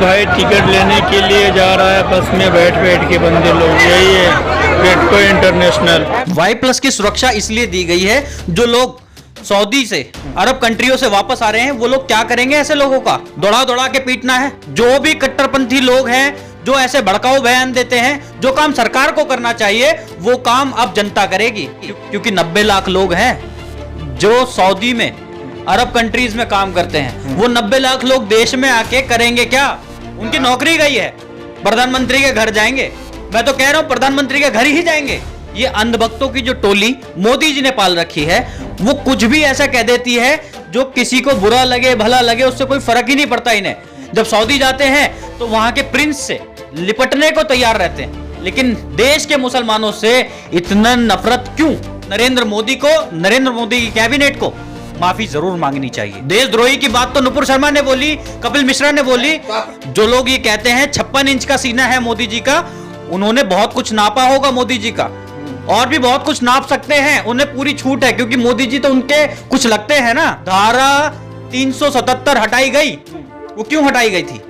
भाई टिकट लेने के लिए जा रहा है, बस में बैठ बैठ के बंदे लोग, यही है रेडको इंटरनेशनल। वाई प्लस की सुरक्षा इसलिए दी गई है, जो लोग सऊदी से अरब कंट्रियों से वापस आ रहे हैं वो लोग क्या करेंगे, ऐसे लोगों का दौड़ा दौड़ा के पीटना है। जो भी कट्टरपंथी लोग हैं जो ऐसे भड़काऊ बयान देते हैं, जो काम सरकार को करना चाहिए वो काम अब जनता करेगी, क्योंकि 90 लाख लोग हैं जो सऊदी में अरब कंट्रीज में काम करते हैं। वो 90 लाख लोग देश में आके करेंगे क्या? उनकी नौकरी गई है, प्रधानमंत्री के घर जाएंगे। मैं तो कह रहा हूं प्रधानमंत्री के घर ही जाएंगे। ये अंधभक्तों की जो टोली मोदी जी ने पाल रखी है, वो कुछ भी ऐसा कह देती है जो किसी को बुरा लगे भला लगे, उससे कोई फर्क ही नहीं पड़ता इन्हें। जब सऊदी जाते हैं तो वहां के प्रिंस से लिपटने को तैयार रहते हैं, लेकिन देश के मुसलमानों से इतना नफरत क्यों? नरेंद्र मोदी की कैबिनेट को माफी जरूर मांगनी चाहिए। देशद्रोही की बात तो नुपुर शर्मा ने बोली, कपिल मिश्रा ने बोली। जो लोग ये कहते हैं 56 इंच का सीना है मोदी जी का, उन्होंने बहुत कुछ नापा होगा मोदी जी का, और भी बहुत कुछ नाप सकते हैं, उन्हें पूरी छूट है, क्योंकि मोदी जी तो उनके कुछ लगते हैं ना। धारा 377 हटाई गई, वो क्यों हटाई गई थी?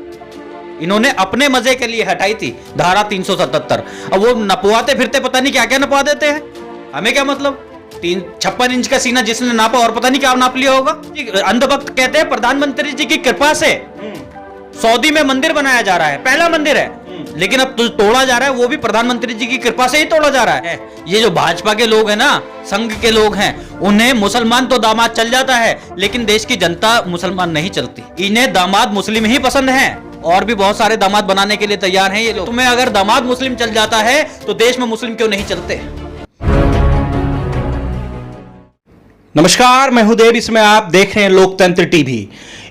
इन्होंने अपने मजे के लिए हटाई थी धारा 377। अब वो नपवाते फिरते पता नहीं क्या क्या नपवा देते हैं, हमें क्या मतलब? 56 इंच का सीना जिसने नापा और पता नहीं क्या नाप लिया होगा। अंधभक्त कहते हैं प्रधानमंत्री जी की कृपा से सऊदी में मंदिर बनाया जा रहा है, पहला मंदिर है, लेकिन अब तो तोड़ा जा रहा है, वो भी प्रधानमंत्री जी की कृपा से ही तोड़ा जा रहा है। ये जो भाजपा के लोग हैं ना, संघ के लोग हैं, उन्हें मुसलमान तो दामाद चल जाता है, लेकिन देश की जनता मुसलमान नहीं चलती। इन्हें दामाद मुस्लिम ही पसंद हैं, और भी बहुत सारे दामाद बनाने के लिए तैयार हैं ये लोग। तुम्हें अगर दामाद मुस्लिम चल जाता है तो देश में मुस्लिम क्यों नहीं चलते? नमस्कार, मैं हूं देव, इसमें आप देख रहे हैं लोकतंत्र टीवी।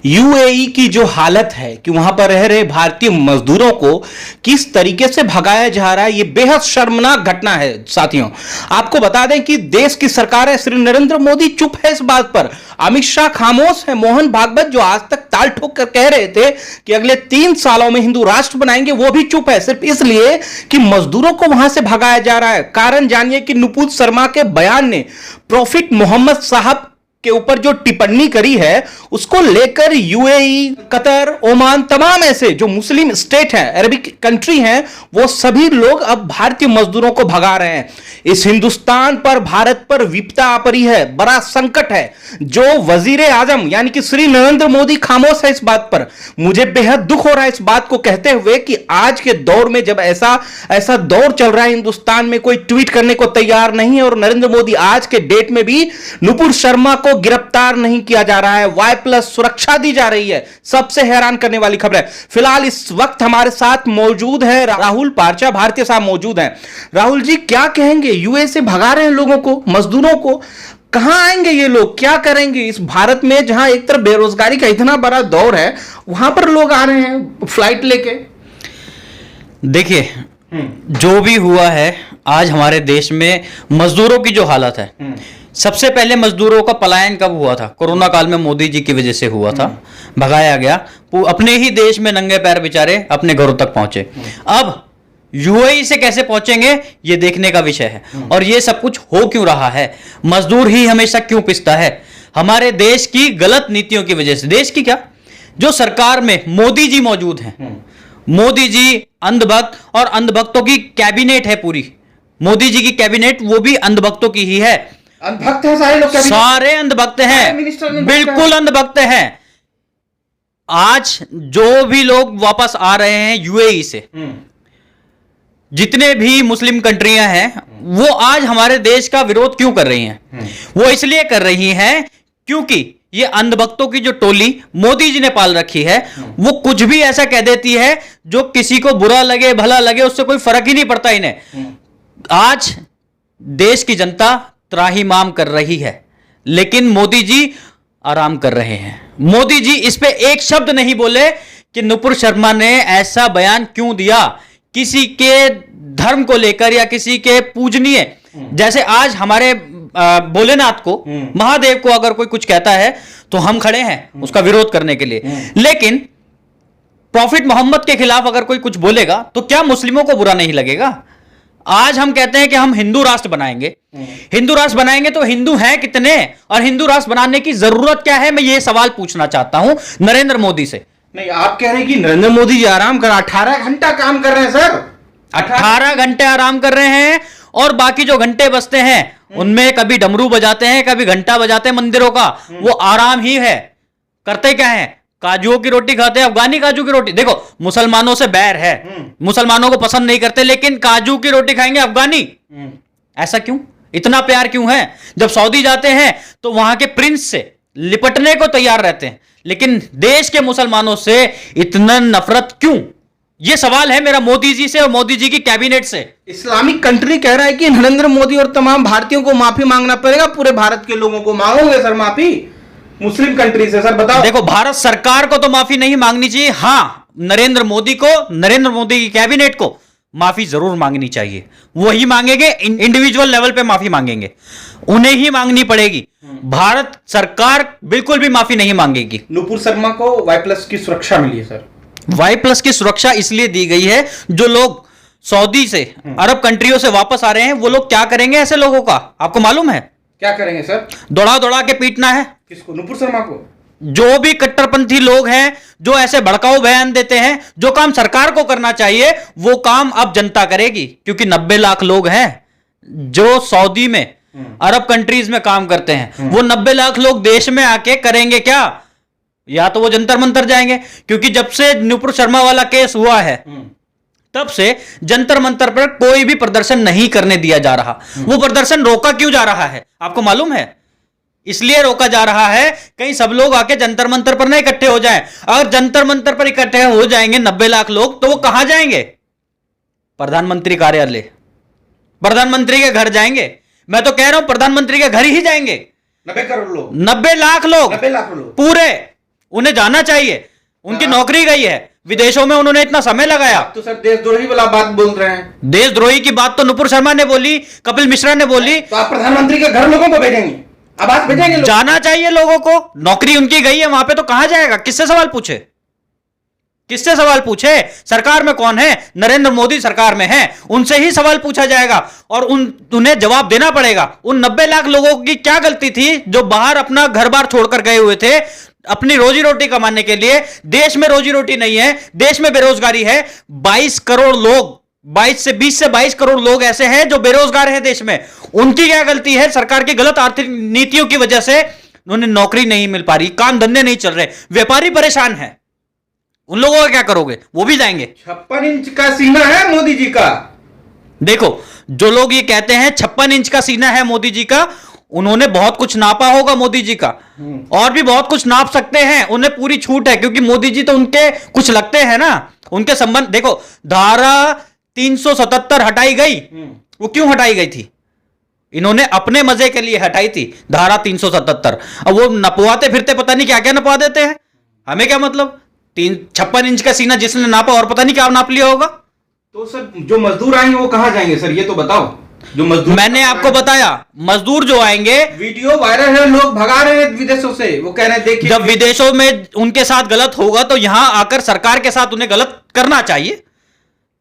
यूएई की जो हालत है कि वहां पर रह रहे भारतीय मजदूरों को किस तरीके से भगाया जा रहा है, यह बेहद शर्मनाक घटना है। साथियों, आपको बता दें कि देश की सरकार है, श्री नरेंद्र मोदी चुप है इस बात पर, अमित शाह खामोश है, मोहन भागवत जो आज तक ताल ठोक कर कह रहे थे कि अगले 3 सालों में हिंदू राष्ट्र बनाएंगे, वो भी चुप है, सिर्फ इसलिए कि मजदूरों को वहां से भगाया जा रहा है। कारण जानिए कि नुपुर शर्मा के बयान ने प्रॉफिट मोहम्मद साहब के ऊपर जो टिप्पणी करी है, उसको लेकर यूएई, कतर, ओमान, तमाम ऐसे जो मुस्लिम स्टेट हैं, अरबिक कंट्री हैं, वो सभी लोग अब भारतीय मजदूरों को भगा रहे हैं। इस हिंदुस्तान पर, भारत पर विपदा आ पड़ी है, बड़ा संकट है। जो वजीर आजम यानी कि श्री नरेंद्र मोदी खामोश है इस बात पर। मुझे बेहद दुख हो रहा है इस बात को कहते हुए कि आज के दौर में जब ऐसा दौर चल रहा है, हिंदुस्तान में कोई ट्वीट करने को तैयार नहीं है, और नरेंद्र मोदी आज के डेट में भी नुपुर शर्मा को गिरफ्तार नहीं किया जा रहा है, वाई प्लस सुरक्षा दी जा रही है। सबसे हैरान करने वाली खबर है। फिलहाल इस वक्त हमारे साथ मौजूद है राहुल पार्चा, भारतीय साहब मौजूद हैं। राहुल जी, क्या कहेंगे? यूएई से भगा रहे हैं लोगों को, मजदूरों को, कहां आएंगे ये लोग, क्या करेंगे इस भारत में जहां एक तरफ बेरोजगारी का इतना बड़ा दौर है, वहां पर लोग आ रहे हैं फ्लाइट लेके? देखिए, जो भी हुआ है आज हमारे देश में, मजदूरों की जो हालत है, सबसे पहले मजदूरों का पलायन कब हुआ था? कोरोना काल में मोदी जी की वजह से हुआ था, भगाया गया। अपने ही देश में नंगे पैर बेचारे अपने घरों तक पहुंचे। अब यूएई से कैसे पहुंचेंगे, ये देखने का विषय है। और ये सब कुछ हो क्यों रहा है? मजदूर ही हमेशा क्यों पिसता है? हमारे देश की गलत नीतियों की वजह से। देश की क्या, जो सरकार में मोदी जी मौजूद हैं, मोदी जी अंधभक्त, और अंधभक्तों की कैबिनेट है पूरी। मोदी जी की कैबिनेट वो भी अंधभक्तों की ही है। अंधभक्त है सारे लोग, सारे अंधभक्त हैं, बिल्कुल अंधभक्त हैं। आज जो भी लोग वापस आ रहे हैं यूएई से, जितने भी मुस्लिम कंट्रियां हैं, वो आज हमारे देश का विरोध क्यों कर रही हैं? वो इसलिए कर रही हैं क्योंकि ये अंधभक्तों की जो टोली मोदी जी ने पाल रखी है, वो कुछ भी ऐसा कह देती है जो किसी को बुरा लगे भला लगे, उससे कोई फर्क ही नहीं पड़ता इन्हें। आज देश की जनता त्राहिमाम कर रही है, लेकिन मोदी जी आराम कर रहे हैं। मोदी जी इस पे एक शब्द नहीं बोले कि नुपुर शर्मा ने ऐसा बयान क्यों दिया किसी के धर्म को लेकर या किसी के पूजनीय। जैसे आज हमारे भोलेनाथ को, महादेव को अगर कोई कुछ कहता है तो हम खड़े हैं उसका विरोध करने के लिए, लेकिन प्रॉफिट मोहम्मद के खिलाफ अगर कोई कुछ बोलेगा तो क्या मुस्लिमों को बुरा नहीं लगेगा? आज हम कहते हैं कि हम हिंदू राष्ट्र बनाएंगे। हिंदू राष्ट्र बनाएंगे तो हिंदू हैं कितने, और हिंदू राष्ट्र बनाने की जरूरत क्या है? मैं ये सवाल पूछना चाहता हूं नरेंद्र मोदी से। नहीं, आप कह रहे हैं कि नरेंद्र मोदी जी आराम कर 18 घंटा काम कर रहे हैं सर। 18 घंटे आराम कर रहे हैं और बाकी जो घंटे बचते हैं उनमें कभी डमरू बजाते हैं, कभी घंटा बजाते हैं मंदिरों का, वो आराम ही है। करते क्या है? काजुओं की रोटी खाते हैं, अफगानी काजू की रोटी। देखो, मुसलमानों से बैर है, मुसलमानों को पसंद नहीं करते, लेकिन काजू की रोटी खाएंगे अफगानी। ऐसा क्यों? इतना प्यार क्यों है? जब सऊदी जाते हैं तो वहां के प्रिंस से लिपटने को तैयार रहते हैं, लेकिन देश के मुसलमानों से इतना नफरत क्यों? यह सवाल है मेरा मोदी जी से और मोदी जी की कैबिनेट से। इस्लामिक कंट्री कह रहा है कि नरेंद्र मोदी और तमाम भारतीयों को माफी मांगना पड़ेगा। पूरे भारत के लोगों को मांगोगे सर माफी? मुस्लिम कंट्री से सर बताओ। देखो, भारत सरकार को तो माफी नहीं मांगनी चाहिए, हां नरेंद्र मोदी को, नरेंद्र मोदी की कैबिनेट को माफी जरूर मांगनी चाहिए। वही मांगेंगे, इंडिविजुअल लेवल पे माफी मांगेंगे, उन्हें ही मांगनी पड़ेगी। भारत सरकार बिल्कुल भी माफी नहीं मांगेगी। नुपुर शर्मा को Y+ की सुरक्षा मिली है सर। Y+ की सुरक्षा इसलिए दी गई है, जो लोग सऊदी से, अरब कंट्रियों से वापस आ रहे हैं, वो लोग क्या करेंगे ऐसे लोगों का? आपको मालूम है क्या करेंगे सर? दौड़ा दौड़ा के पीटना है। किसको? नुपुर शर्मा को? जो भी कट्टरपंथी लोग हैं, जो ऐसे भड़काऊ बयान देते हैं, जो काम सरकार को करना चाहिए वो काम अब जनता करेगी, क्योंकि 90 लाख लोग हैं जो सऊदी में, अरब कंट्रीज में काम करते हैं। वो 90 लाख लोग देश में आके करेंगे क्या? या तो वो जंतर मंतर जाएंगे, क्योंकि जब से नुपुर शर्मा वाला केस हुआ है तब से जंतर मंतर पर कोई भी प्रदर्शन नहीं करने दिया जा रहा। वो प्रदर्शन रोका क्यों जा रहा है आपको मालूम है? इसलिए रोका जा रहा है कहीं सब लोग आके जंतर मंतर पर न इकट्ठे हो जाएं। अगर जंतर मंतर पर इकट्ठे हो जाएंगे 90 लाख लोग, तो वो कहां जाएंगे? प्रधानमंत्री कार्यालय, प्रधानमंत्री के घर जाएंगे। मैं तो कह रहा हूं प्रधानमंत्री के घर ही जाएंगे। 90 करोड़ लोग, 90 लाख लोग, 90 लाख लोग पूरे, उन्हें जाना चाहिए। उनकी नौकरी गई है, विदेशों में उन्होंने इतना समय लगाया। तो सर देशद्रोही वाला बात बोल रहे हैं। देशद्रोही की बात तो नुपुर शर्मा ने बोली, कपिल मिश्रा ने बोली। तो आप प्रधानमंत्री के घर लोगों को भेजेंगे? अब आप भेजेंगे? जाना चाहिए लोगों को, नौकरी उनकी गई है वहां पे, तो कहां जाएगा? किससे सवाल पूछे? किससे सवाल पूछे? सरकार में कौन है? नरेंद्र मोदी सरकार में है, उनसे ही सवाल पूछा जाएगा और उन्हें जवाब देना पड़ेगा। उन 90 लाख लोगों की क्या गलती थी जो बाहर अपना घर बार छोड़कर गए हुए थे अपनी रोजी रोटी कमाने के लिए? देश में रोजी रोटी नहीं है, देश में बेरोजगारी है। 22 करोड़ लोग, 20 से 22 करोड़ लोग ऐसे हैं जो बेरोजगार हैं देश में। उनकी क्या गलती है? सरकार की गलत आर्थिक नीतियों की वजह से उन्हें नौकरी नहीं मिल पा रही, काम धंधे नहीं चल रहे, व्यापारी परेशान है। उन लोगों का क्या करोगे? वो भी जाएंगे। 56 इंच का सीना है मोदी जी का। देखो, जो लोग ये कहते हैं 56 इंच का सीना है मोदी जी का, उन्होंने बहुत कुछ नापा होगा मोदी जी का, और भी बहुत कुछ नाप सकते हैं, उन्हें पूरी छूट है, क्योंकि मोदी जी तो उनके कुछ लगते हैं ना, उनके संबंध। देखो, धारा 377 हटाई गई, वो क्यों हटाई गई थी? इन्होंने अपने मजे के लिए हटाई थी धारा 377। अब वो नपवाते फिरते पता नहीं क्या क्या नपवा देते हैं, हमें क्या मतलब? 56 इंच का सीना जिसने नापा और पता नहीं क्या नाप लिया होगा। तो सर जो मजदूर आएंगे वो कहां जाएंगे सर, ये तो बताओ। जो मजदूर, मैंने आपको बताया, मजदूर जो आएंगे, वीडियो वायरल है, लोग भगा रहे हैं विदेशों से, वो कह रहे हैं देखिए। जब विदेशों में उनके साथ गलत होगा तो यहां आकर सरकार के साथ उन्हें गलत करना चाहिए।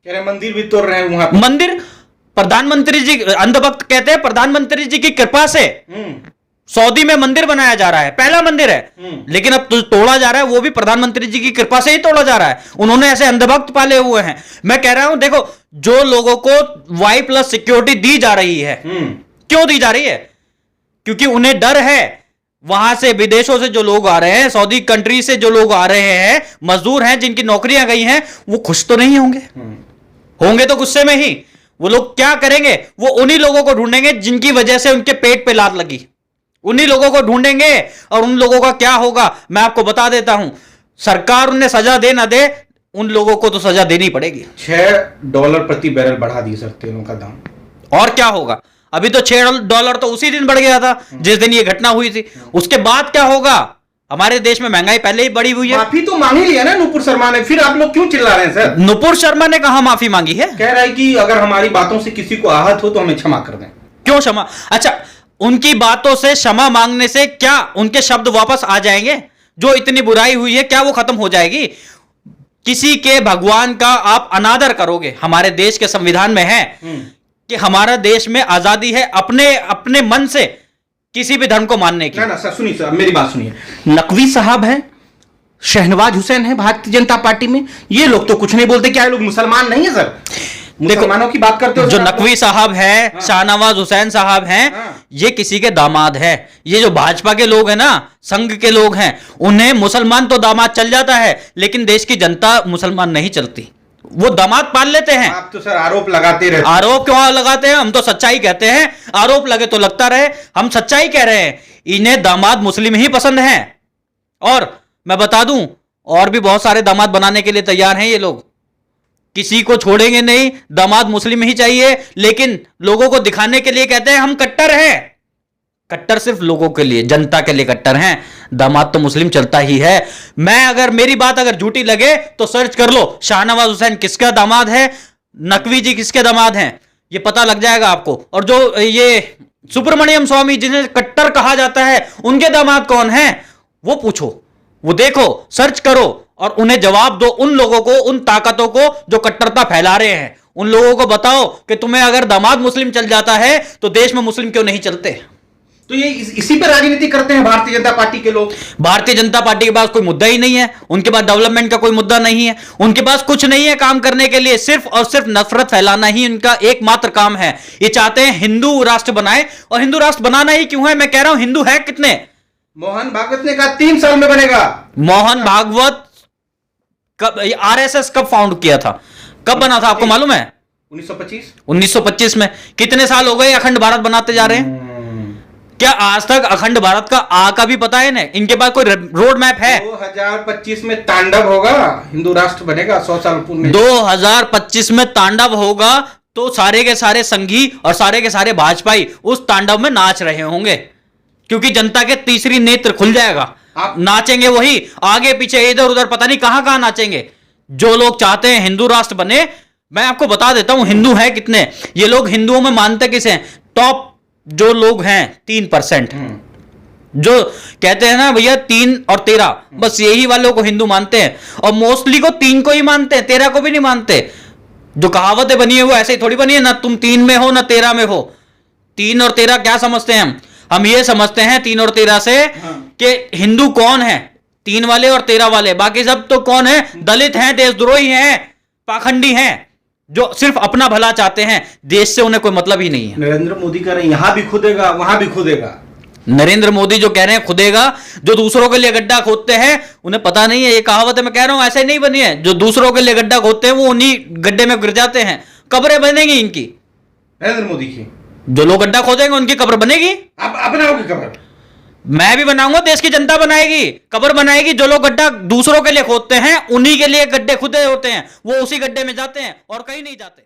कह रहे मंदिर भी तोड़ रहे हैं वहां पे। मंदिर, प्रधानमंत्री जी, अंधभक्त कहते हैं प्रधानमंत्री जी की कृपा से सऊदी में मंदिर बनाया जा रहा है, पहला मंदिर है, लेकिन अब तोड़ा जा रहा है, वो भी प्रधानमंत्री जी की कृपा से ही तोड़ा जा रहा है। उन्होंने ऐसे अंधभक्त पाले हुए हैं। मैं कह रहा हूं, देखो, जो लोगों को Y+ सिक्योरिटी दी जा रही है, क्यों दी जा रही है? क्योंकि उन्हें डर है, वहां से विदेशों से जो लोग आ रहे हैं, सऊदी कंट्री से जो लोग आ रहे हैं, मजदूर हैं जिनकी नौकरियां गई हैं, वो खुश तो नहीं होंगे, होंगे तो गुस्से में ही। वो लोग क्या करेंगे? वो उन्हीं लोगों को ढूंढेंगे जिनकी वजह से उनके पेट पे लात लगी, उन्हीं लोगों को ढूंढेंगे। और उन लोगों का क्या होगा मैं आपको बता देता हूं। सरकार उन्हें सजा दे ना दे, उन लोगों को तो सजा देनी पड़ेगी। $6 प्रति बैरल बढ़ा दी सर तेलों का दाम। और क्या होगा? अभी तो $6 तो उसी दिन बढ़ गया था जिस दिन ये घटना हुई थी। उसके बाद क्या होगा? हमारे देश में महंगाई पहले ही बढ़ी हुई है। माफी तो मांग ही लिया ना नुपुर शर्मा ने, फिर आप लोग क्यों चिल्ला रहे हैं सर? नुपुर शर्मा ने कहां माफी मांगी है? कह रहा है कि अगर हमारी बातों से किसी को आहत हो तो हमें क्षमा कर दें। क्यों क्षमा? अच्छा, उनकी बातों से क्षमा मांगने से क्या उनके शब्द वापस आ जाएंगे? जो इतनी बुराई हुई है क्या वो खत्म हो जाएगी? किसी के भगवान का आप अनादर करोगे? हमारे देश के संविधान में है कि हमारा देश में आजादी है अपने अपने मन से किसी भी धर्म को मानने की। ना सर, सुनिए सर, मेरी बात सुनिए। नकवी साहब हैं, शहनवाज हुसैन है भारतीय जनता पार्टी में, ये लोग तो कुछ नहीं बोलते। क्या ये लोग मुसलमान नहीं है सर? मुसलमानों की बात करते हो जो सर आप? नकवी साहब हैं, शाहनवाज हुसैन साहब हैं, ये किसी के दामाद है। ये जो भाजपा के लोग हैं ना, संघ के लोग हैं, उन्हें मुसलमान तो दामाद चल जाता है, लेकिन देश की जनता मुसलमान नहीं चलती। वो दामाद पाल लेते हैं। आप तो सर आरोप लगाते रहते हैं। आरोप क्यों लगाते हैं? हम तो सच्चाई कहते हैं। आरोप लगे तो लगता रहे, हम सच्चाई कह रहे हैं। इन्हें दामाद मुस्लिम ही पसंद हैं। और मैं बता दूं, और भी बहुत सारे दामाद बनाने के लिए तैयार हैं ये लोग। किसी को छोड़ेंगे नहीं, दामाद मुस्लिम ही चाहिए, लेकिन लोगों को दिखाने के लिए कहते हैं हम कट्टर हैं। कट्टर सिर्फ लोगों के लिए, जनता के लिए कट्टर हैं। दामाद तो मुस्लिम चलता ही है। मेरी बात अगर झूठी लगे तो सर्च कर लो, शाहनवाज हुसैन किसका दामाद है, नकवी जी किसके दामाद हैं, ये पता लग जाएगा आपको। और जो ये सुब्रमण्यम स्वामी जिन्हें कट्टर कहा जाता है, उनके दामाद कौन हैं वो पूछो, वो देखो, सर्च करो और उन्हें जवाब दो। उन लोगों को, उन ताकतों को जो कट्टरता फैला रहे हैं, उन लोगों को बताओ कि तुम्हें अगर दामाद मुस्लिम चल जाता है तो देश में मुस्लिम क्यों नहीं चलते। तो ये इसी पे राजनीति करते हैं भारतीय जनता पार्टी के लोग। भारतीय जनता पार्टी के पास कोई मुद्दा ही नहीं है, उनके पास डेवलपमेंट का कोई मुद्दा नहीं है, उनके पास कुछ नहीं है काम करने के लिए। सिर्फ और सिर्फ नफरत फैलाना ही उनका एकमात्र काम है। ये चाहते हैं हिंदू राष्ट्र बनाए, और हिंदू राष्ट्र बनाना ही क्यों है, मैं कह रहा हूं हिंदू है कितने। मोहन भागवत ने कहा 3 साल में बनेगा। मोहन भागवत कब, आरएसएस कब फाउंड किया था, कब बना था आपको मालूम है? 1925 में। कितने साल हो गए अखंड भारत बनाते जा रहे हैं? क्या आज तक अखंड भारत का आ का भी पता है ना? इनके पास कोई रोड मैप है? 2025 में तांडव होगा, हिंदू राष्ट्र बनेगा 100 साल पूर्ण। 2025 में तांडव होगा तो सारे के सारे संघी और सारे के सारे भाजपाई उस तांडव में नाच रहे होंगे, क्योंकि जनता के तीसरी नेत्र खुल जाएगा। आप नाचेंगे वही, आगे पीछे इधर उधर पता नहीं कहां कहां नाचेंगे। जो लोग चाहते हैं हिंदू राष्ट्र बने, मैं आपको बता देता हूं हिंदू है कितने। ये लोग हिंदुओं में मानते किसे हैं? टॉप जो लोग हैं 3%, जो कहते हैं ना भैया 3 और 13, बस यही वालों को हिंदू मानते हैं। और मोस्टली को 3 को ही मानते हैं, 13 को भी नहीं मानते। जो कहावतें बनी है वो ऐसे ही थोड़ी बनी है, ना तुम 3 में हो ना 13 में हो। 3 और 13 क्या समझते हैं हम ये समझते हैं 3 और 13 से कि हिंदू कौन है, 3 वाले और 13 वाले। बाकी सब तो कौन है? दलित हैं, देशद्रोही हैं, पाखंडी हैं, जो सिर्फ अपना भला चाहते हैं, देश से उन्हें कोई मतलब ही नहीं है। नरेंद्र मोदी कह रहे हैं यहां भी खुदेगा वहां भी खुदेगा। नरेंद्र मोदी जो कह रहे हैं खुदेगा, जो दूसरों के लिए गड्ढा खोदते हैं उन्हें पता नहीं है। ये कहावत मैं कह रहा हूं ऐसे नहीं बनी है। जो दूसरों के लिए गड्ढा खोदते हैं वो उन्हीं गड्ढे में गिर जाते हैं। कब्रें बनेगी इनकी, नरेंद्र मोदी की। जो लोग गड्ढा खोदेंगे उनकी कब्र बनेगी। आप बनाओगे कब्र? मैं भी बनाऊंगा, देश की जनता बनाएगी, कब्र बनाएगी। जो लोग गड्ढा दूसरों के लिए खोदते हैं उन्हीं के लिए गड्ढे खुदे होते हैं, वो उसी गड्ढे में जाते हैं और कहीं नहीं जाते।